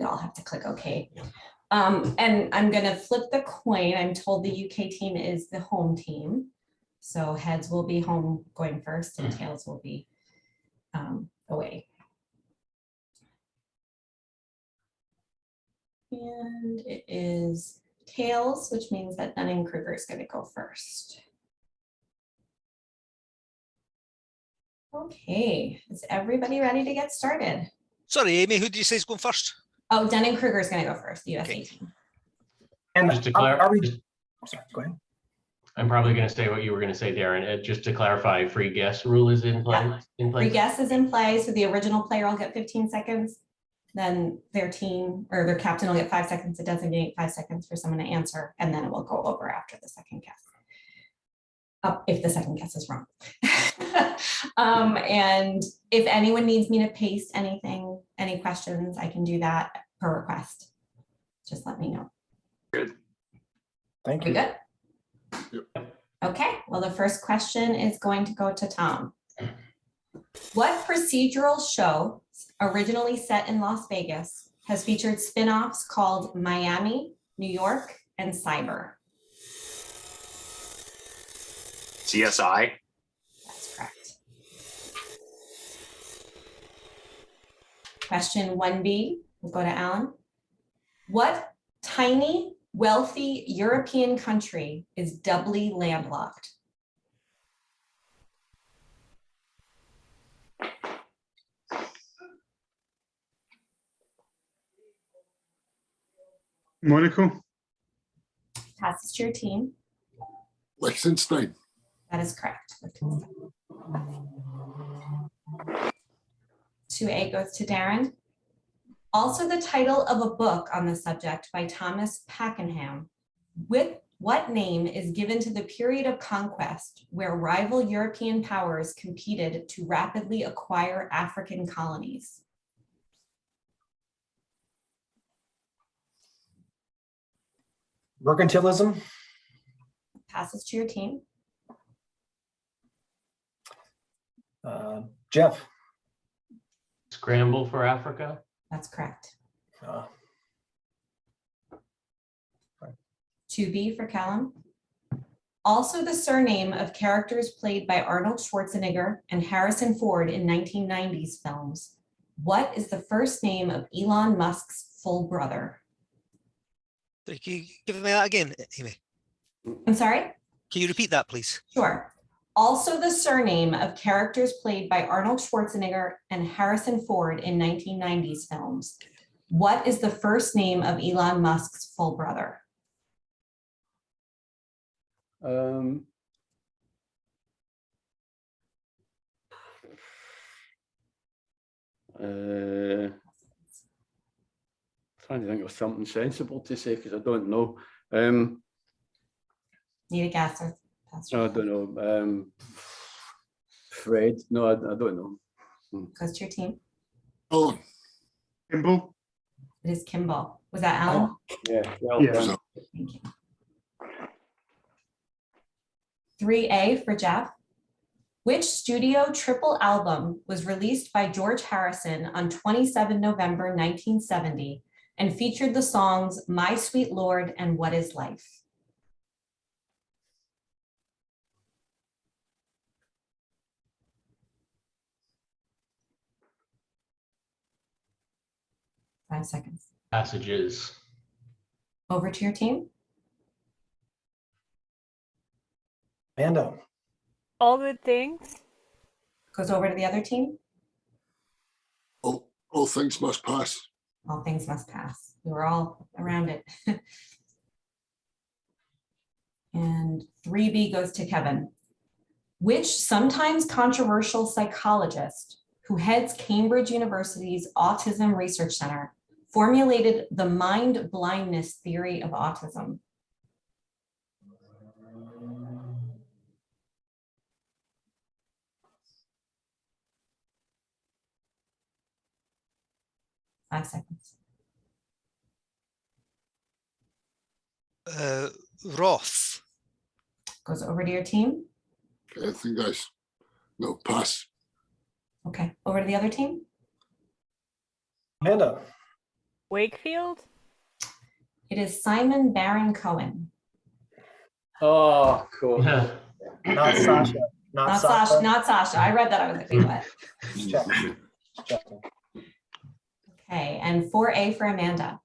all have to click OK. And I'm going to flip the coin. I'm told the UK team is the home team. So heads will be home going first and tails will be away. And it is tails, which means that Dunning-Kruger is going to go first. Okay, is everybody ready to get started? Sorry, Amy, who did you say is going first? Oh, Dunning-Kruger is going to go first, the USA team. And Just to clarify, sorry, go ahead. I'm probably going to say what you were going to say, Darren. Just to clarify, free guess rule is in play. Yeah. Free guess is in play, so the original player will get 15 seconds. Then their team or their captain will get 5 seconds to designate, 5 seconds for someone to answer, and then it will go over after the second guess. If the second guess is wrong. And if anyone needs me to paste anything, any questions, I can do that per request. Just let me know. Good. Thank you. Good. Yep. Okay, well, the first question is going to go to Tom. What procedural show, originally set in Las Vegas, has featured spin-offs called Miami, New York, and Cyber? CSI. That's correct. Question 1B, we'll go to Alan. What tiny, wealthy European country is doubly landlocked? Monaco. Passes to your team. Liechtenstein. That is correct. 2A goes to Darren. Also the title of a book on the subject by Thomas Pakenham. With what name is given to the period of conquest where rival European powers competed to rapidly acquire African colonies? Mercantilism. Passes to your team. Jeff. Scramble for Africa. That's correct. Uh, 2B for Callum. Also the surname of characters played by Arnold Schwarzenegger and Harrison Ford in 1990s films. What is the first name of Elon Musk's full brother? Can you give me that again, Amy? I'm sorry? Can you repeat that, please? Sure. Also the surname of characters played by Arnold Schwarzenegger and Harrison Ford in 1990s films. What is the first name of Elon Musk's full brother? Trying to think of something sensible to say because I don't know. Need a guess? Or No, I don't know. Fred? No, I don't know. goes to your team. Oh, Kimball. It is Kimball. Was that Alan? Yeah, well Yeah. done. Thank you. 3A for Jeff. Which studio triple album was released by George Harrison on 27 November 1970 and featured the songs My Sweet Lord and What Is Life? Five seconds. Passages. Over to your team. Amanda. All Good Things. Goes over to the other team. all things must pass. All things must pass. We were all around it. And 3B goes to Kevin. Which sometimes controversial psychologist who heads Cambridge University's Autism Research Center formulated the mind blindness theory of autism? Five seconds. Roth. Goes over to your team. I think no, pass. Okay, over to the other team. Amanda. Wakefield? It is Simon Baron Cohen. Oh, cool. Not Sasha. Not Not Sasha. Sasha, not Sasha. I read that. I was like, wait, what? Just checking. Just checking. Okay, and 4A for Amanda.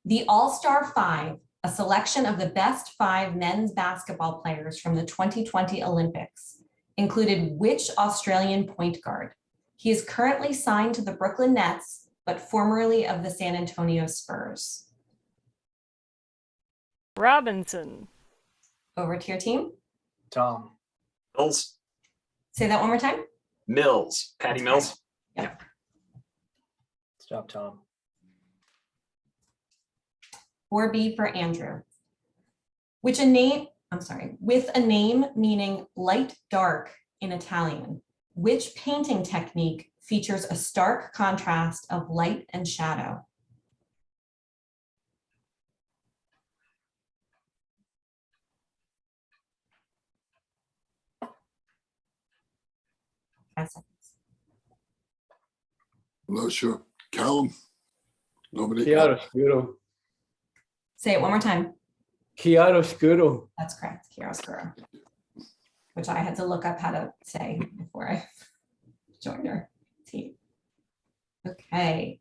The All-Star Five, a selection of the best 5 men's basketball players from the 2020 Olympics, included which Australian point guard? He is currently signed to the Brooklyn Nets, but formerly of the San Antonio Spurs. Robinson. Over to your team. Tom. Mills. Say that one more time. Mills. Patty Mills. Yep. Good job, Tom. 4B for Andrew. With a name meaning light dark in Italian, which painting technique features a stark contrast of light and shadow? Five seconds. I'm not sure. Callum. Nominate. Chiaroscuro. Say it one more time. Chiaroscuro. That's correct, chiaroscuro, which I had to look up how to say before I joined our team. Okay.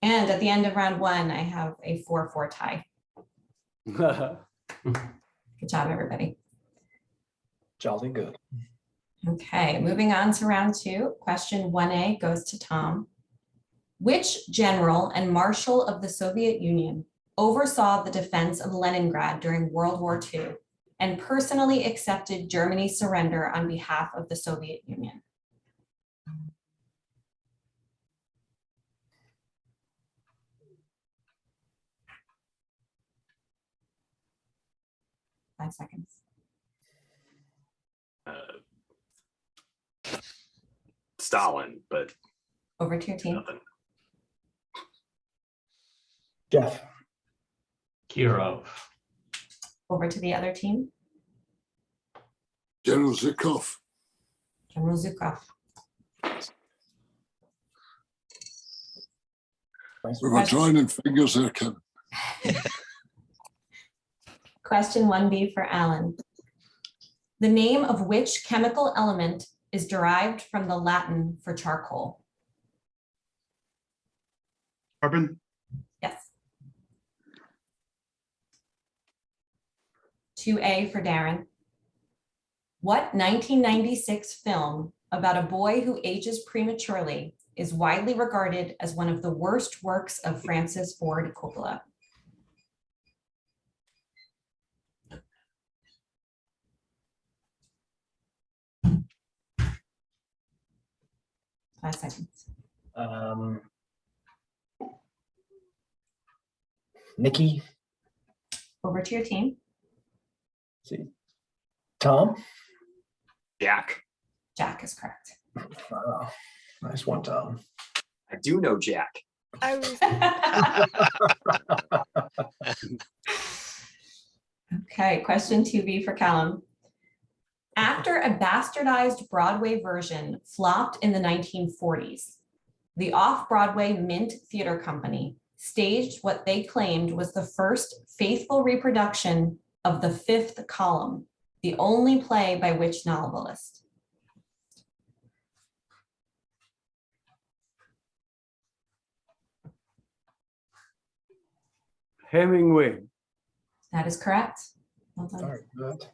And at the end of round 1, I have a 4-4 tie. Good job, everybody. Jolly good. Okay, moving on to round 2. Question 1A goes to Tom. Which general and marshal of the Soviet Union oversaw the defense of Leningrad during World War II and personally accepted Germany's surrender on behalf of the Soviet Union? Five seconds. Stalin, but Over to your team. nothing. Jeff. Kirov. Over to the other team. General Zhukov. General Zhukov. We were joining fingers there, Kevin. Question 1B for Alan. The name of which chemical element is derived from the Latin for charcoal? Carbon. Yes. 2A for Darren. What 1996 film about a boy who ages prematurely is widely regarded as one of the worst works of Francis Ford Coppola? Five seconds. Nikki. Over to your team. See. Tom. Jack. Jack is correct. Wow. Nice one, Tom. I do know Jack. I was Okay, question 2B for Callum. After a bastardized Broadway version flopped in the 1940s, the off-Broadway Mint Theater Company staged what they claimed was the first faithful reproduction of The Fifth Column, the only play by which novelist? Hemingway. That is correct. Well done. Very good.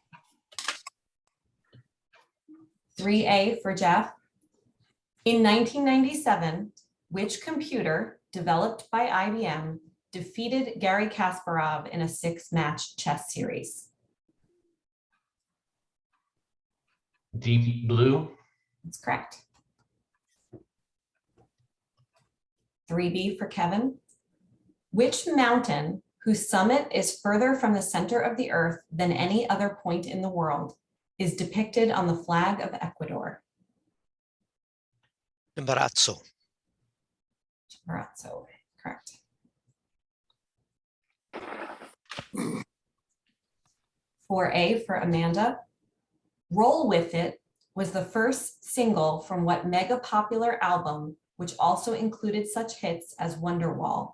3A for Jeff. In 1997, which computer developed by IBM defeated Garry Kasparov in a 6-match chess series? Deep Blue. That's correct. 3B for Kevin. Which mountain, whose summit is further from the center of the earth than any other point in the world, is depicted on the flag of Ecuador? Imbarazzo. Chimborazo, correct. 4A for Amanda. Roll With It was the first single from what mega popular album which also included such hits as Wonderwall?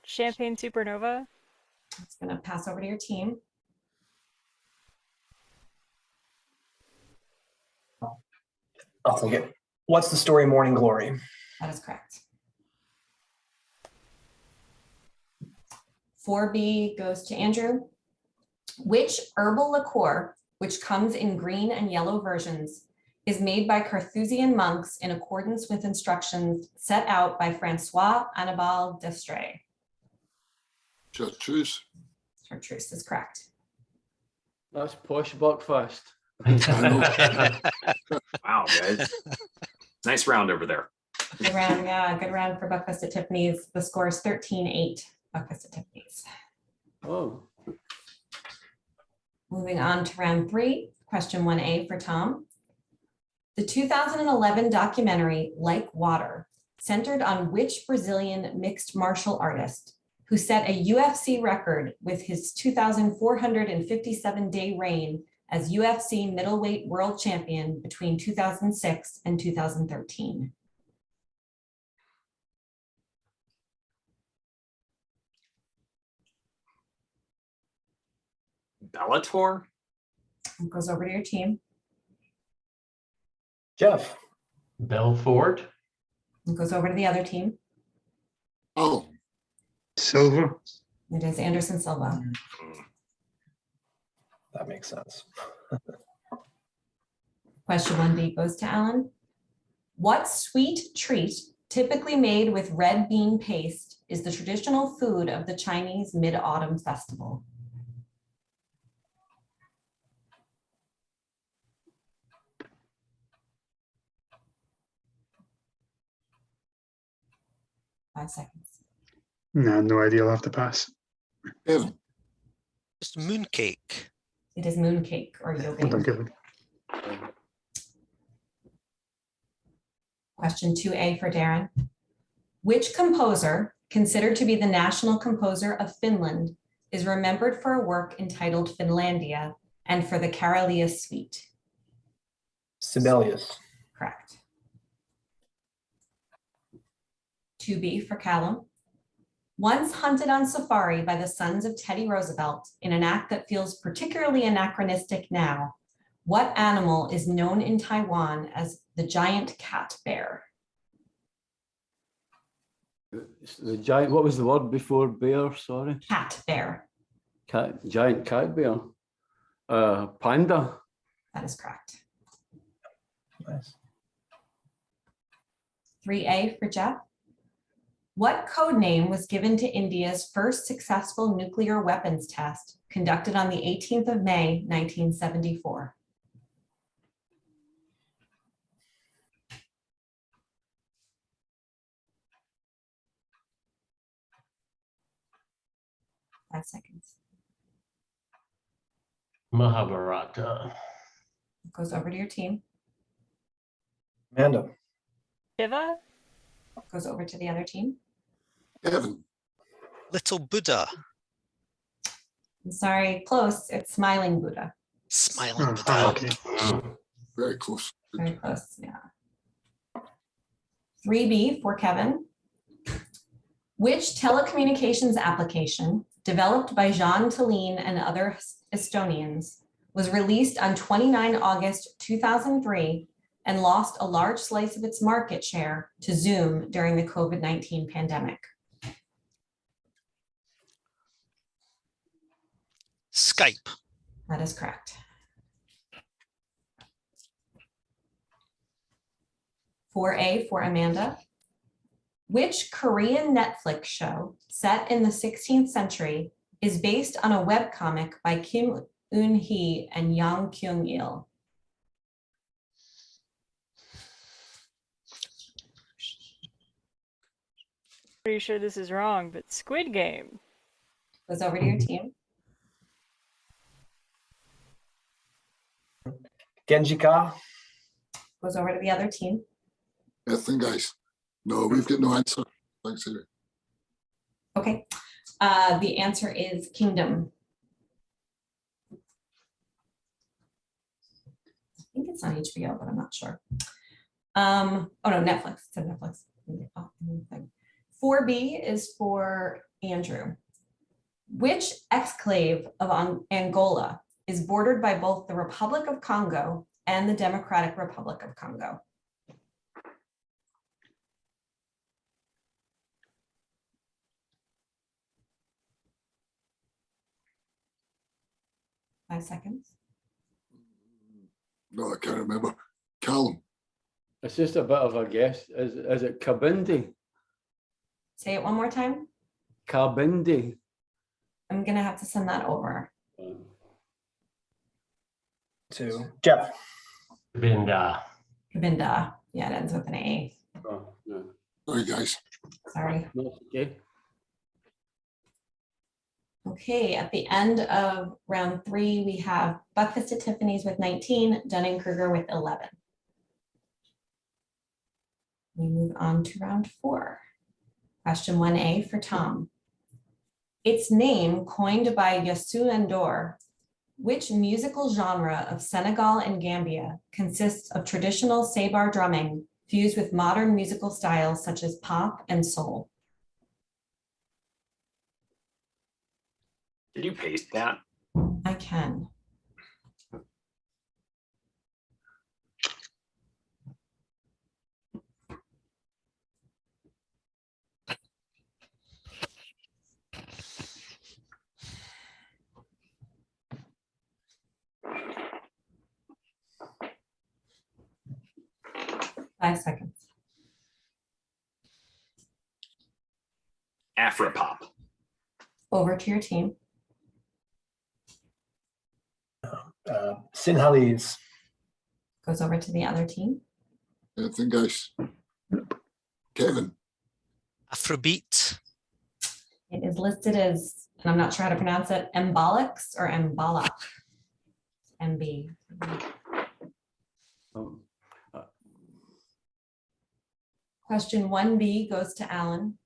Champagne Supernova. It's going to pass over to your team. I'll take it. What's the story Morning Glory? That is correct. 4B goes to Andrew. Which herbal liqueur, which comes in green and yellow versions, is made by Carthusian monks in accordance with instructions set out by Francois Annibal d'Estrées? Chartreuse. Chartreuse is correct. That's posh Buckfast. Wow, guys. Nice round over there. Good round, yeah, good round for Buckfast at Tiffany's. The score is 13-8, Buckfast at Tiffany's. Oh, Moving on to round 3, question 1A for Tom. The 2011 documentary, Like Water, centered on which Brazilian mixed martial artist who set a UFC record with his 2,457-day reign as UFC middleweight world champion between 2006 and 2013. Bellator? It goes over to your team. Jeff. Belfort. It goes over to the other team. Oh, Silver. It is Anderson Silva. That makes sense. Question 1B goes to Alan. What sweet treat, typically made with red bean paste, is the traditional food of the Chinese Mid-Autumn Festival? Five seconds. Nah, no idea. I'll have to pass. Kevin. Just mooncake. It is mooncake or Well done, yogurt. Kevin. Question 2A for Darren. Which composer, considered to be the national composer of Finland, is remembered for a work entitled Finlandia and for the Karelia Suite? Sibelius. Correct. 2B for Callum. Once hunted on safari by the sons of Teddy Roosevelt in an act that feels particularly anachronistic now, what animal is known in Taiwan as the giant cat bear? the giant, what was the word before bear? Sorry. Cat bear. Giant cat bear. Panda. That is correct. Nice. 3A for Jeff. What code name was given to India's first successful nuclear weapons test conducted on the 18th of May, 1974? Five seconds. Mahabharata. Goes over to your team. Amanda. Shiva. Goes over to the other team. Kevin. Little Buddha. I'm sorry, close. It's Smiling Buddha. Smiling Oh, Buddha. okay. Very close. Very close, yeah. 3B for Kevin. Which telecommunications application developed by Jean Tallinn and other Estonians was released on 29 August 2003 and lost a large slice of its market share to Zoom during the COVID-19 pandemic? Skype. That is correct. 4A for Amanda. Which Korean Netflix show set in the 16th century is based on a webcomic by Kim Eun-hee and Yang Kyung-il? Pretty sure this is wrong, but Squid Game. Goes over to your team. Genjika. Goes over to the other team. Nothing, guys. No, we've got no answer. Thanks, Harry. Okay. The answer is Kingdom. think it's on HBO, but I'm not sure. Oh no, Netflix. It's on Netflix. Oh, 4B is for Andrew. Which exclave of Angola is bordered by both the Republic of Congo and the Democratic Republic of Congo? Five seconds. No, I can't remember. Callum, It's just a bit of a guess. Is it Kabindi? Say it one more time. Kabindi. I'm gonna have to send that over. To Jeff. Binda. Kabinda. Yeah, it ends with an A. Oh, no. sorry guys. Sorry. No, okay. Okay, at the end of round 3, we have Buckfast at Tiffany's with 19, Dunning-Kruger with 11. We move on to round 4. Question 1A for Tom. Its name coined by Youssou N'Dour, which musical genre of Senegal and Gambia consists of traditional Sabar drumming fused with modern musical styles such as pop and soul? Did you paste that? I can. Five seconds. Afropop. Over to your team. Sinhalese. Goes over to the other team. Anything, guys? Kevin, Afrobeat. It is listed as, and I'm not sure how to pronounce it, embolics or embolic. MB. Um, Question 1B goes to Alan.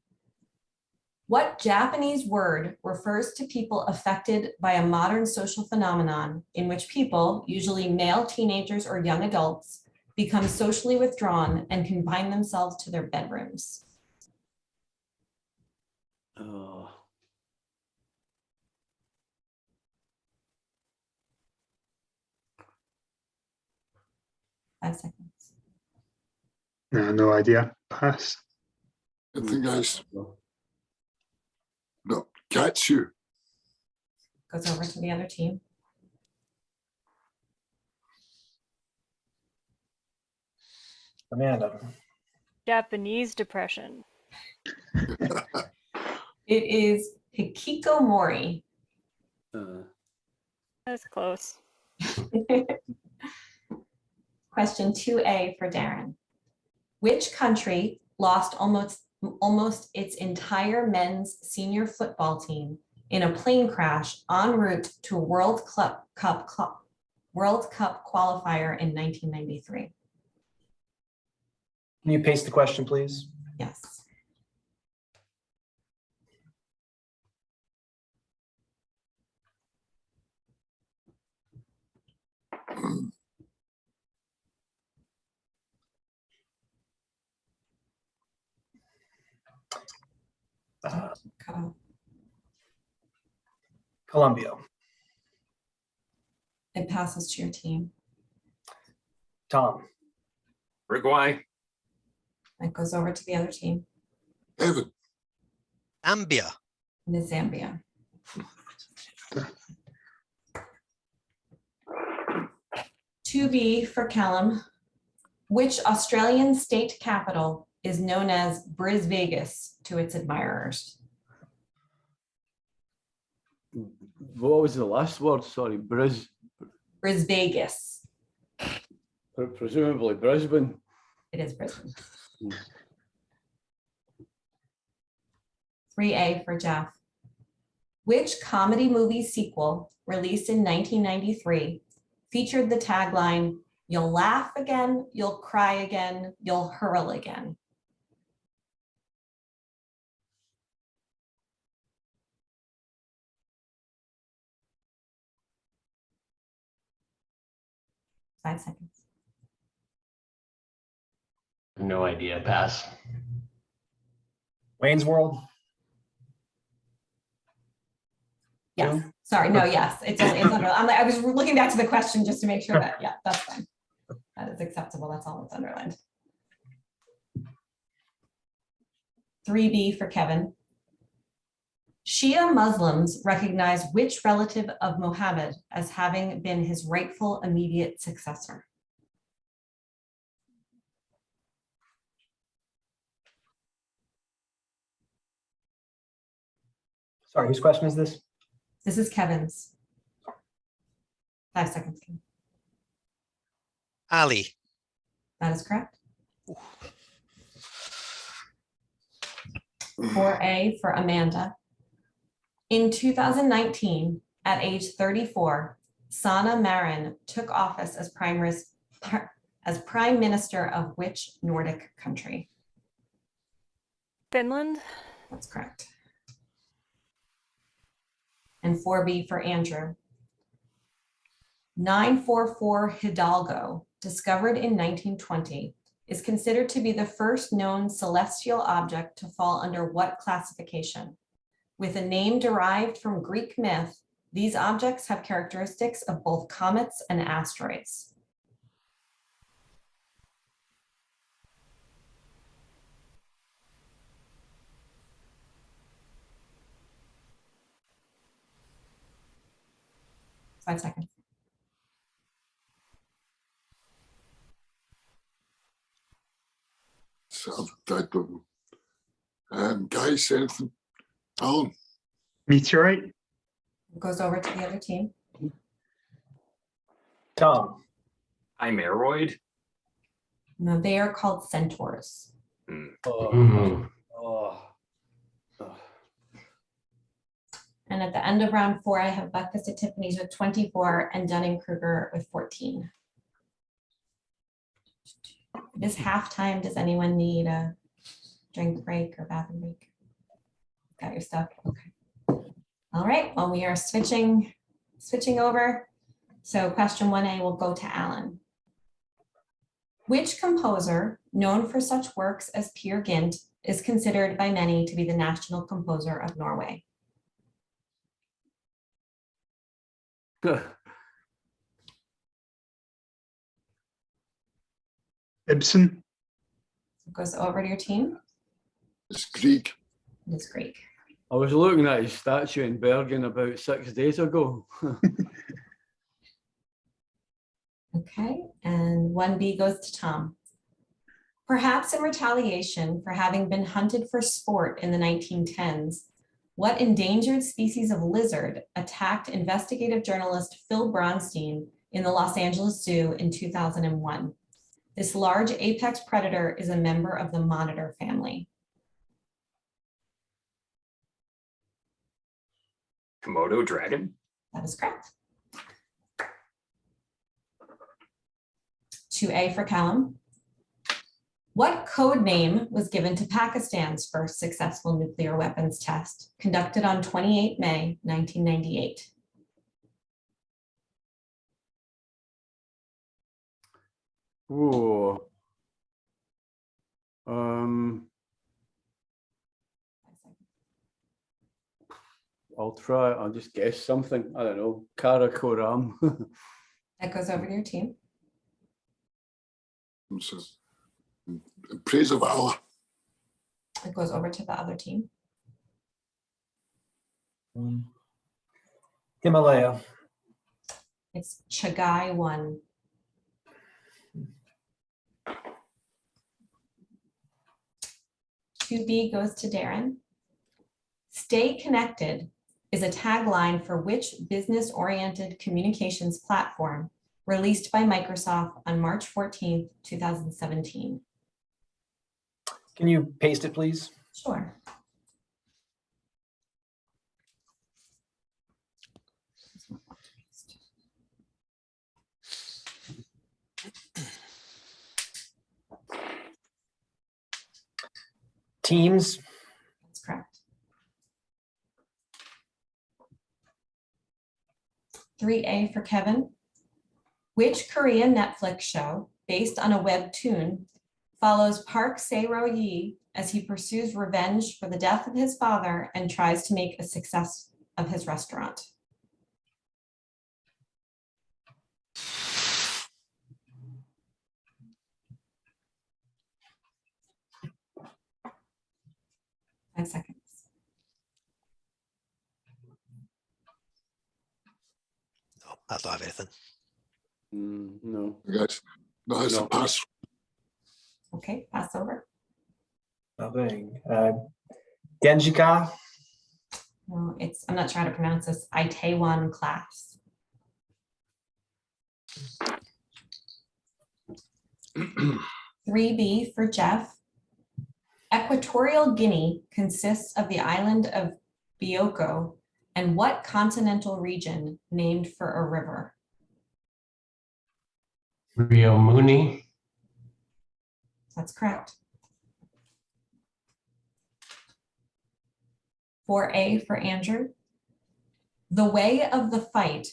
What Japanese word refers to people affected by a modern social phenomenon in which people, usually male teenagers or young adults, become socially withdrawn and confine themselves to their bedrooms? oh, 5 seconds. No idea. Pass. anything, guys? No, Katsu. Goes over to the other team. Amanda. Japanese depression. It is hikikomori. That's close. Question 2A for Darren. Which country lost almost its entire men's senior football team in a plane crash en route to a World Cup qualifier in 1993? Can you paste the question, please? Yes. Colombia. It passes to your team. Tom. Uruguay. It goes over to the other team. Kevin, Zambia. It is Zambia. Two B for Callum. Which Australian state capital is known as Brisvegas to its admirers? what was the last word? Sorry, Brisvegas. presumably Brisbane. It is Brisbane. Hmm. 3A for Jeff. Which comedy movie sequel released in 1993 featured the tagline, "You'll laugh again, you'll cry again, you'll hurl again"? Five seconds. No idea. Pass. Wayne's World. Yes, sorry, no, yes, it's under, I was looking back to the question just to make sure that, yeah, that's fine. That is acceptable, that's all that's underlined. 3B for Kevin. Shia Muslims recognize which relative of Muhammad as having been his rightful immediate successor? Sorry, whose question is this? This is Kevin's. 5 seconds. Ali. That is correct. 4A for Amanda. In 2019, at age 34, Sanna Marin took office as Prime Minister of which Nordic country? Finland. That's correct. And 4B for Andrew. 944 Hidalgo, discovered in 1920, is considered to be the first known celestial object to fall under what classification? With a name derived from Greek myth, these objects have characteristics of both comets and asteroids. Five seconds. So I don't know. Guys, anything? Alan? Meteorite. It goes over to the other team. Tom. Chimeroid. No, they are called centaurs. Oh, Mhm. oh, oh. And at the end of round 4, I have Buckfast at Tiffany's with 24 and Dunning-Kruger with 14. It is halftime. Does anyone need a drink break or bathroom break? Got your stuff? Okay. All right, well, we are switching over. So question 1A will go to Alan. Which composer, known for such works as Peer Gynt, is considered by many to be the national composer of Norway? Ibsen. It goes over to your team. It's Greek. It is Greek. I was looking at his statue in Bergen about 6 days ago. Okay, and 1B goes to Tom. Perhaps in retaliation for having been hunted for sport in the 1910s, what endangered species of lizard attacked investigative journalist Phil Bronstein in the Los Angeles Zoo in 2001? This large apex predator is a member of the monitor family. Komodo dragon. That is correct. 2A for Callum. What code name was given to Pakistan's first successful nuclear weapons test conducted on 28 May 1998? Whoa. I'll try. I'll just guess something. I don't know. Karakoram. That goes over to your team. So, praise of Allah. It goes over to the other team. Himalaya. It's Chagai 1. B goes to Darren. Stay connected is a tagline for which business-oriented communications platform released by Microsoft on March 14th, 2017. Can you paste it, please? Sure. Teams. That's correct. 3A for Kevin. Which Korean Netflix show, based on a webtoon, follows Park Se-ro-yi as he pursues revenge for the death of his father and tries to make a success of his restaurant? Five seconds. No, I don't have anything. No. Guys, no, it's a No. pass. Okay, pass over. Nothing. Genjika. No, I'm not sure how to pronounce this. Itaewon Class. 3B for Jeff. Equatorial Guinea consists of the island of Bioko and what continental region named for a river? Rio Muni. That's correct. 4A for Andrew. The Way of the Fight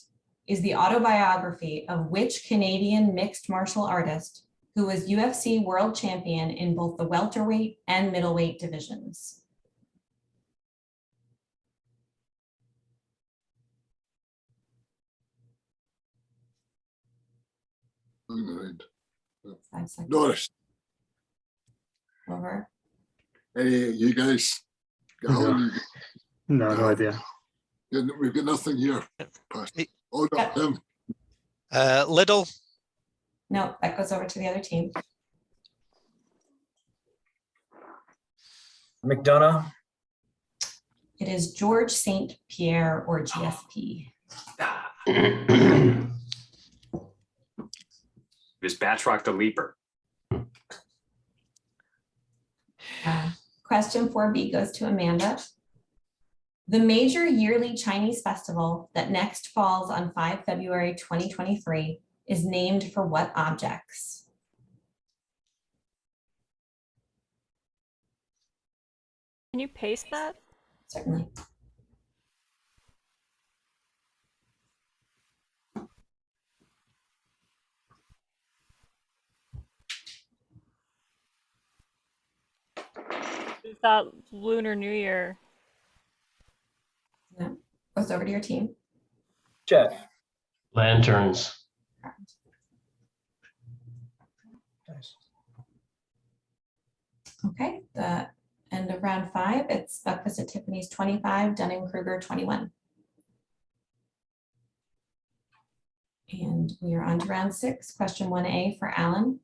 is the autobiography of which Canadian mixed martial artist who was UFC world champion in both the welterweight and middleweight divisions? Right. 5 seconds. Norris, Over. any of you guys? No. No idea. We've got nothing here. Pass. Me- Oh, no, Yeah. him. Little. No, that goes over to the other team. McDonough. It is George St. Pierre or GSP. It was Batroc the Leaper. Question 4B goes to Amanda. The major yearly Chinese festival that next falls on 5 February 2023 is named for what objects? Can you paste that? Certainly. Is that Lunar New Year? No. Goes over to your team. Jeff. Lanterns. Nice. Okay, the end of round 5, it's Buckfast at Tiffany's 25, Dunning-Kruger 21. And we are on to round 6, question 1A for Alan.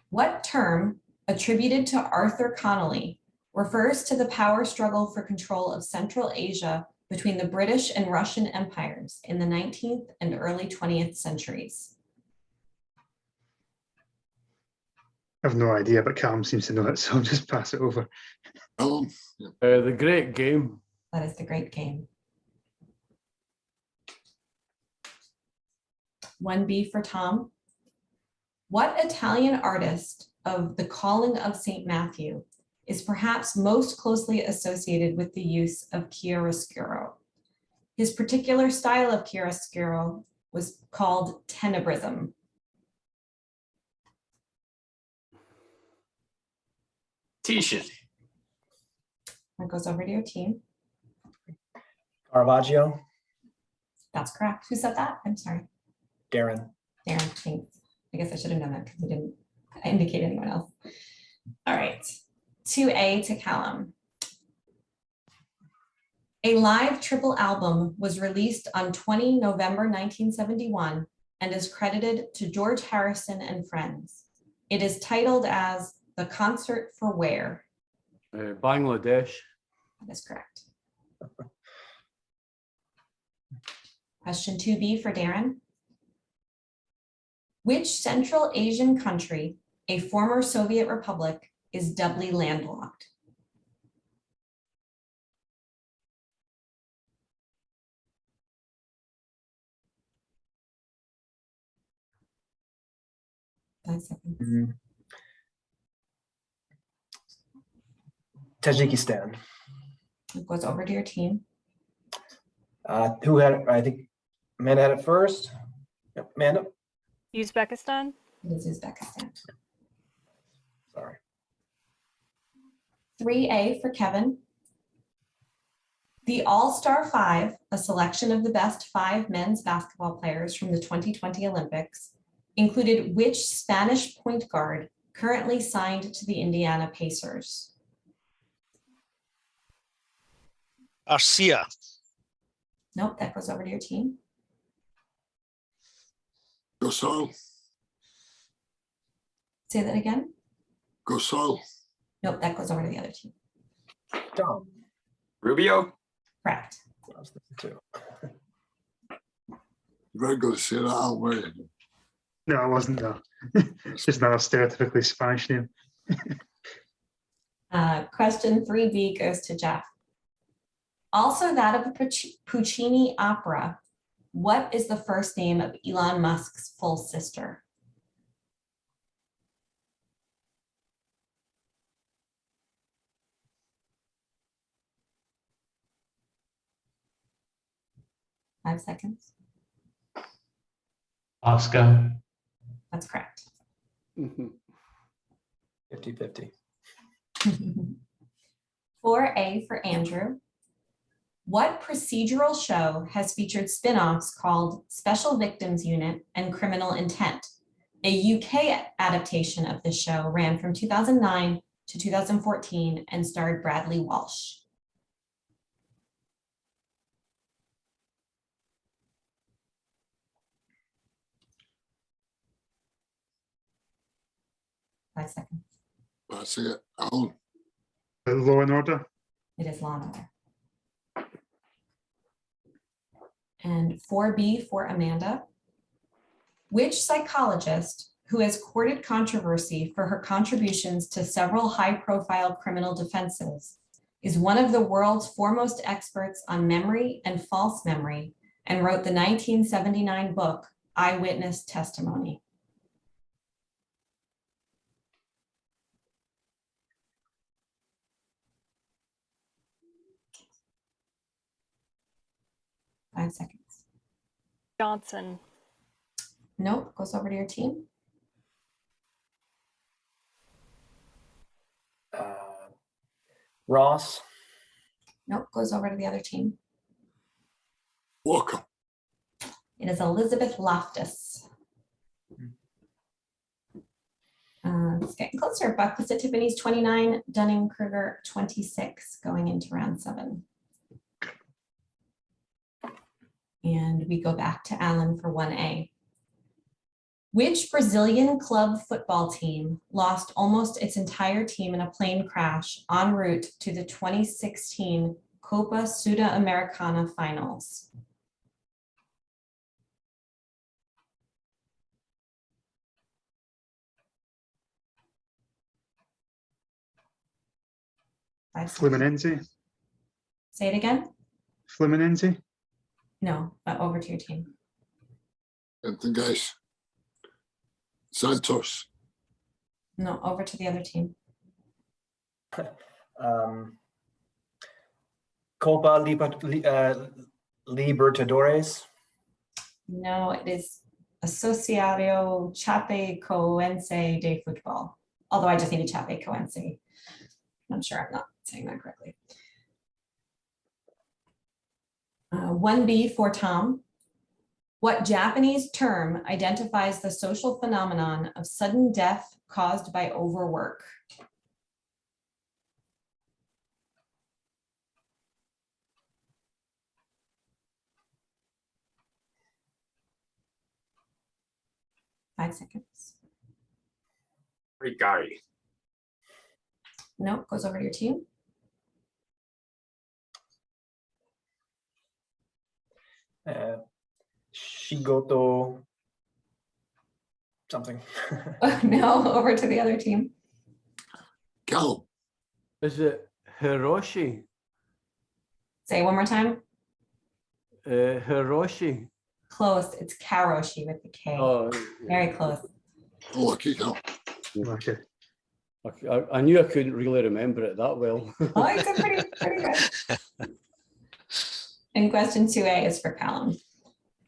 What term attributed to Arthur Connolly refers to the power struggle for control of Central Asia between the British and Russian empires in the 19th and early 20th centuries? I have no idea, but Callum seems to know it, so I'll just pass it over. Alan, The Great Game. That is the Great Game. 1B for Tom. What Italian artist of The Calling of St. Matthew is perhaps most closely associated with the use of chiaroscuro? His particular style of chiaroscuro was called tenebrism. Titian. That goes over to your team. Caravaggio. That's correct. Who said that? I'm sorry. Darren. Darren, thanks. I guess I should have done that because I didn't indicate anyone else. All right, 2A to Callum. A live triple album was released on 20 November 1971 and is credited to George Harrison and Friends. It is titled as The Concert for Where? Bangladesh. That is correct. Question 2B for Darren. Which Central Asian country, a former Soviet republic, is doubly landlocked? Five seconds. Tajikistan. It goes over to your team. Who had it? I think Amanda had it first. Yep, Amanda. Uzbekistan? It is Uzbekistan. 3A for Kevin. The All-Star Five, a selection of the best 5 men's basketball players from the 2020 Olympics, included which Spanish point guard currently signed to the Indiana Pacers? Arcia. Nope, that goes over to your team. Gasol. Say that again. Gasol. Nope, that goes over to the other team. Tom. Rubio. Correct. I was thinking too. You're going to say that out way. No, I wasn't though. It's just not a stereotypically Spanish name. Question 3B goes to Jeff. Also that of a Puccini opera, what is the first name of Elon Musk's full sister? Five seconds. Oscar. That's correct. 50-50. 4A for Andrew. What procedural show has featured spin-offs called Special Victims Unit and Criminal Intent? A UK adaptation of the show ran from 2009 to 2014 and starred Bradley Walsh. Five seconds. That's it. Alan. Law and Order. It is Law and Order. And 4B for Amanda. Which psychologist who has courted controversy for her contributions to several high-profile criminal defenses is one of the world's foremost experts on memory and false memory and wrote the 1979 book, Eyewitness Testimony? Five seconds. Johnson. Nope, goes over to your team. Ross. Nope, goes over to the other team. Walker. It is Elizabeth Loftus. It's getting closer. Buckfast at Tiffany's 29, Dunning-Kruger 26, going into round 7. And we go back to Alan for 1A. Which Brazilian club football team lost almost its entire team in a plane crash en route to the 2016 Copa Sudamericana finals? Fluminense. Say it again? Fluminense. No, but over to your team. Anything, guys? Santos. No, over to the other team. Copa Libertadores. No, it is Associação Chapecoense de Futebol. Although I just need a Chapecoense. I'm sure I'm not saying that correctly. 1B for Tom. What Japanese term identifies the social phenomenon of sudden death caused by overwork? Five seconds. Rigari. Nope, goes over to your team. Shigoto something. No, over to the other team. Callum. Is it Hiroshi? Say it one more time. Hiroshi. Close. It's Karoshi with the K. Oh, Very close. Oh, lucky Callum. Okay. I knew I couldn't really remember it that well. Oh, it's a pretty good. And question 2A is for Callum.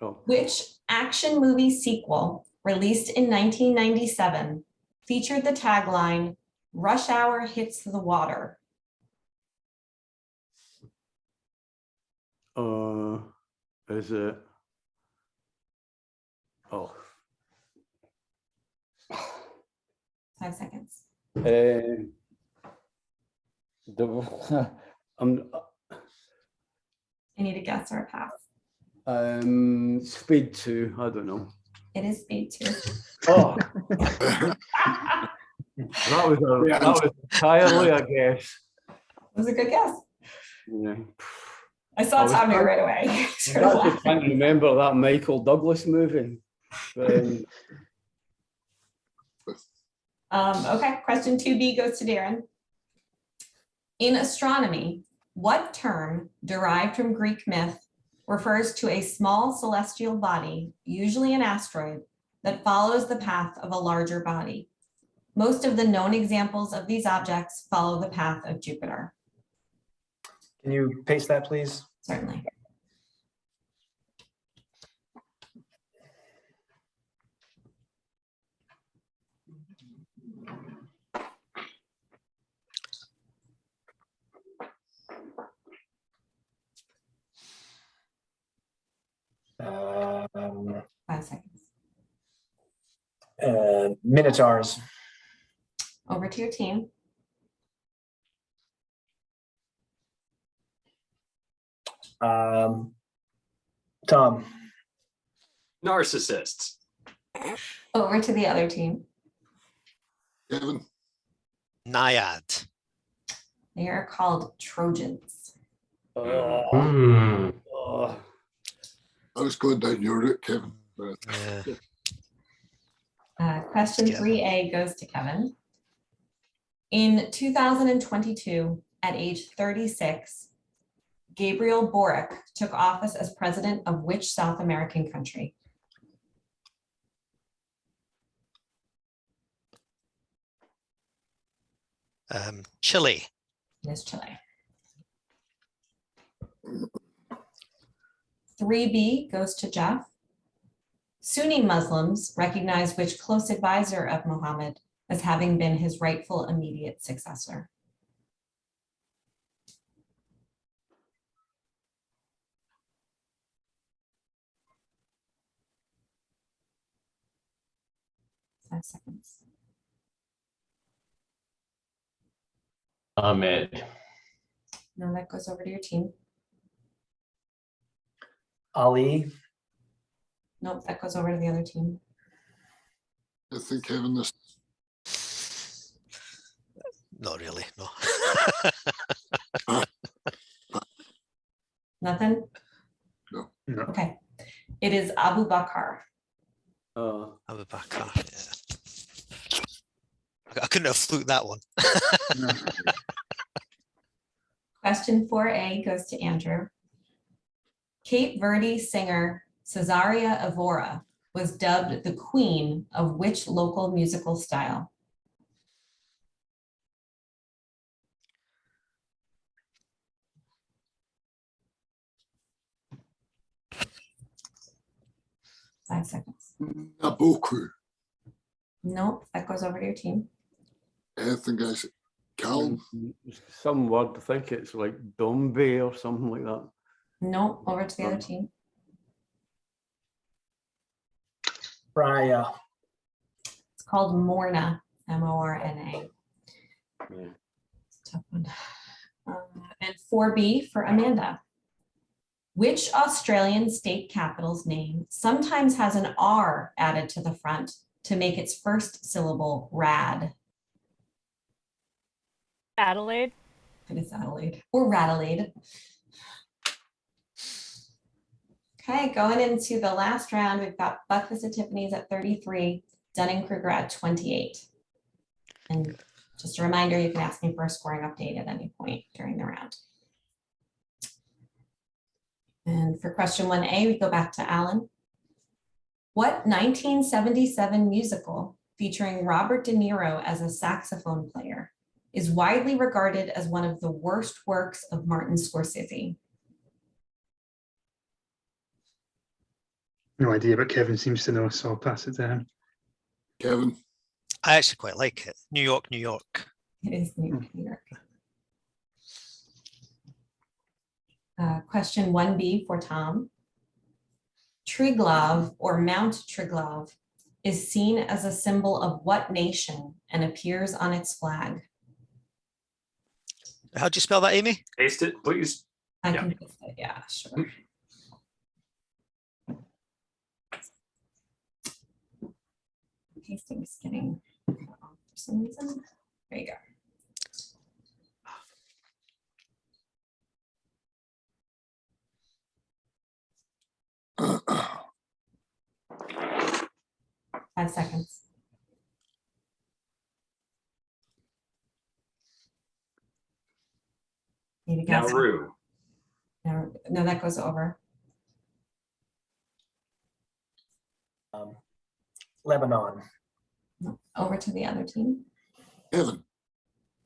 Oh. Which action movie sequel released in 1997 featured the tagline, "Rush Hour hits the water," Is it? Oh. 5 seconds. I'm I need a guess or a pass. Speed 2. I don't know. It is Speed 2. Oh, that was entirely a guess. It was a good guess. Yeah. I saw I was Tommy trying- right away. I was actually trying to remember that Michael Douglas movie. Okay, question 2B goes to Darren. In astronomy, what term derived from Greek myth refers to a small celestial body, usually an asteroid, that follows the path of a larger body? Most of the known examples of these objects follow the path of Jupiter. Can you paste that, please? Certainly. Um, 5 seconds. Minotaurs. Over to your team. Tom. Narcissists. Over to the other team. Kevin, Naiad. They are called Trojans. Hmm. I was going down your route, Kevin. But Yeah. Question Yeah. 3A goes to Kevin. In 2022, at age 36, Gabriel Boric took office as president of which South American country? Chile. It is Chile. 3B goes to Jeff. Sunni Muslims recognize which close advisor of Muhammad as having been his rightful immediate successor? Five seconds. Ahmed. No, that goes over to your team. Ali. Nope, that goes over to the other team. I think Kevin, this Not really, no. Nothing? No. No. Okay. It is Abu Bakr. Abu Bakr, yeah. I couldn't have fluked that one. No. Question 4A goes to Andrew. Cape Verde singer Cesaria Evora was dubbed the queen of which local musical style? Five seconds. Naboku. Nope, that goes over to your team. Anything, guys? Cal, Some word, I think it's like Dombe or something like that. Nope, over to the other team. Raya. It's called Morna, M-O-R-N-A. Yeah. Tough one. And 4B for Amanda. Which Australian state capital's name sometimes has an R added to the front to make its first syllable rad? Adelaide. It is Adelaide or Radelaide. Okay, going into the last round, we've got Buckfast at Tiffany's at 33, Dunning-Kruger at 28. And just a reminder, you can ask me for a scoring update at any point during the round. And for question 1A, we go back to Alan. What 1977 musical featuring Robert De Niro as a saxophone player is widely regarded as one of the worst works of Martin Scorsese? No idea, but Kevin seems to know, so I'll pass it to him. Kevin, I actually quite like it. New York, New York. It is New York, New York. Question 1B for Tom. Triglav or Mount Triglav is seen as a symbol of what nation and appears on its flag? How do you spell that, Amy? Paste it, please. I Yeah. can fix it, yeah, sure. Pasting is getting for some reason. There you go. Uh, 5 seconds. Need to guess. Nauru. No, that goes over. Lebanon. Over to the other team. Evan,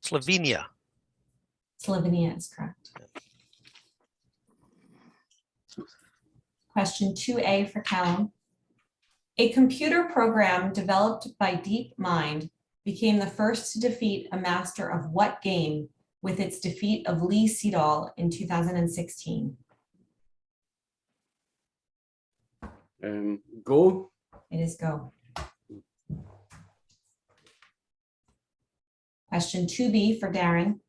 Slovenia. Slovenia is correct. Question 2A for Callum. A computer program developed by DeepMind became the first to defeat a master of what game with its defeat of Lee Sedol in 2016? Go. It is Go. Question 2B for Darren.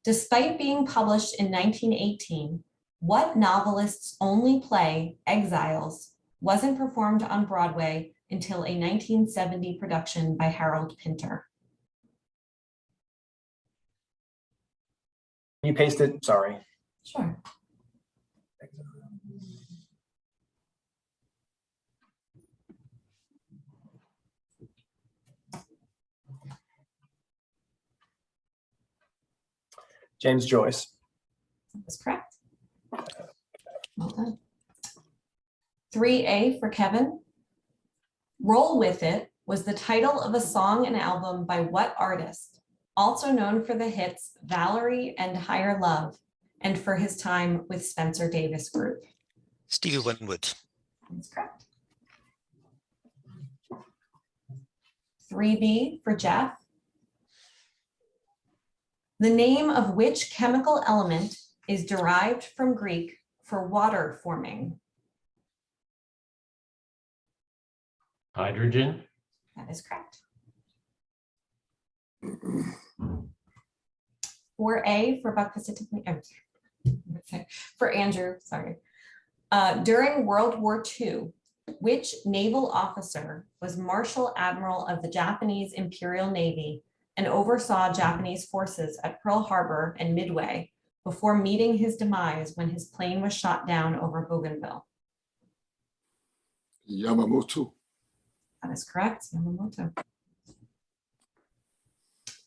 Despite being published in 1918, what novelist's only play, Exiles, wasn't performed on Broadway until a 1970 production by Harold Pinter? Can you paste it? Sorry. Sure. James Joyce. That's correct. Well done. 3A for Kevin. Roll With It was the title of a song and album by what artist, also known for the hits Valerie and Higher Love, and for his time with Spencer Davis Group? Stevie Winwood. That's correct. 3B for Jeff. The name of which chemical element is derived from Greek for water forming? Hydrogen. That is correct. 4A for Buckfast, Tiffany. For Andrew, sorry. During World War II, which naval officer was Marshal Admiral of the Japanese Imperial Navy and oversaw Japanese forces at Pearl Harbor and Midway before meeting his demise when his plane was shot down over Bougainville? Yamamoto. That is correct, Yamamoto.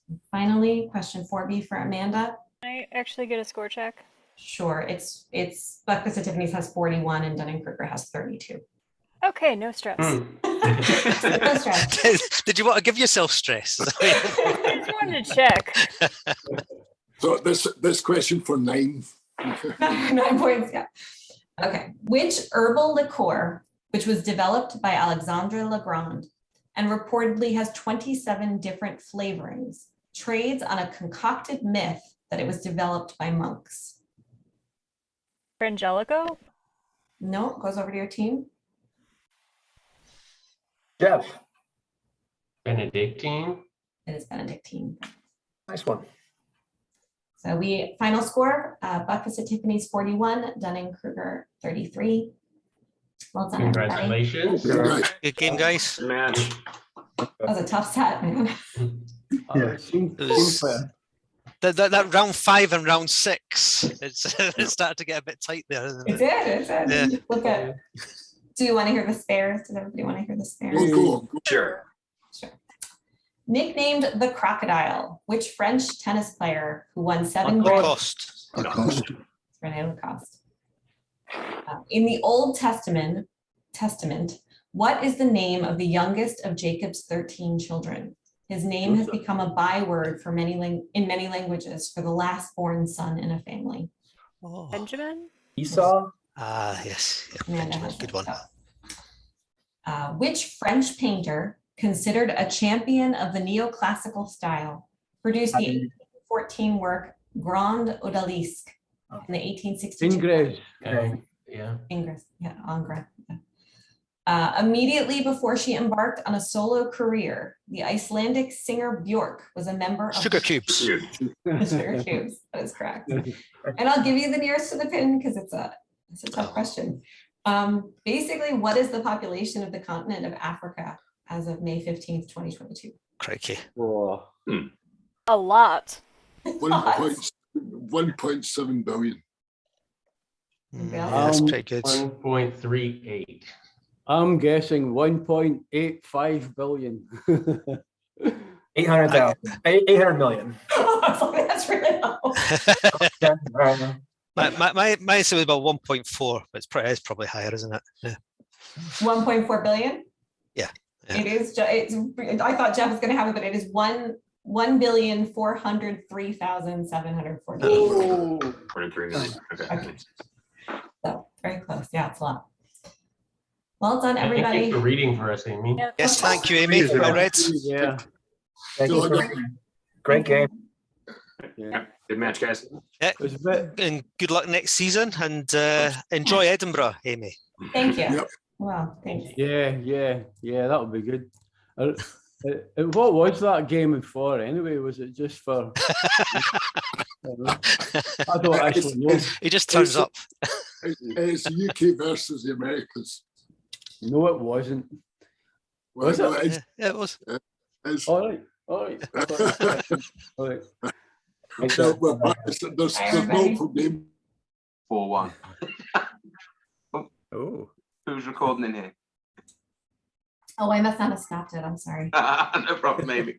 And finally, question 4B for Amanda. Can I actually get a score check? Sure, it's Buckfast at Tiffany's has 41 and Dunning-Kruger has 32. Okay, no stress. No stress. Did you want to give yourself stress? I just wanted to check. So this question for 9. 9 points, yeah. Okay, which herbal liqueur, which was developed by Alexandre Legrand and reportedly has 27 different flavorings, trades on a concocted myth that it was developed by monks? Frangelico? No, it goes over to your team. Jeff. Benedictine. It is Benedictine. Nice one. So final score, Buckfast at Tiffany's 41, Dunning-Kruger 33. Well done, everybody. Congratulations. Right. Good game, guys. Match. That was a tough set, man. Yeah. That round 5 and round 6, it started to get a bit tight there, isn't It it? did. Yeah. Look at. Do you want to hear the spares? Does everybody want to hear the spares? Go. Sure. Sure. Nicknamed the Crocodile, which French tennis player who won 7 Lacoste. Rene Lacoste. In the Old Testament, what is the name of the youngest of Jacob's 13 children? His name has become a byword for in many languages for the last born son in a family. Oh. Benjamin? Esau. Ah, yes. Yeah, Amanda Benjamin, has good it. one. Which French painter, considered a champion of the neoclassical style, produced the 1814 work Grand Odalisque, in the 1862. Ingres. Yeah. Ingres, yeah, Ingres. Yeah. Immediately before she embarked on a solo career, the Icelandic singer Björk was a member of Sugar cubes. the Sugar Cubes. That is correct. And I'll give you the nearest to the pin because it's a tough question. Basically, what is the population of the continent of Africa as of May 15th, 2022? Crikey. Oh, A lot. 1.7 billion. Yeah, that's pretty good. 1.38. I'm guessing 1.85 billion. 800,000, 800 million. That's really low. Yeah, right. My answer was about 1.4, but it's probably higher, isn't it? Yeah. 1.4 billion? Yeah. It is, I thought Jeff was gonna have it, but it is 1,403,748. Oh, 23 million. Okay. So very close. Yeah, it's a lot. Well done, Thank everybody. you for reading for us, Amy. Yeah. Yes, thank you, Amy. Well read. yeah. Thank you. Great game. Yeah. Good match, guys. It was a bit, And good luck next season, and enjoy Edinburgh, Amy. Thank you. Yep. Well, thanks. yeah, that'll be good. What was that game for anyway? Was it just for? I don't actually know. He just turns up. It's the UK versus the Americans. No, it wasn't. Well, Was it? no, it's- Yeah, it was. it's- All right. All right. no, but there's everybody. multiple names. 4-1. Oh. Who's recording in here? Oh, I must not have stopped it. I'm sorry. No problem, Amy.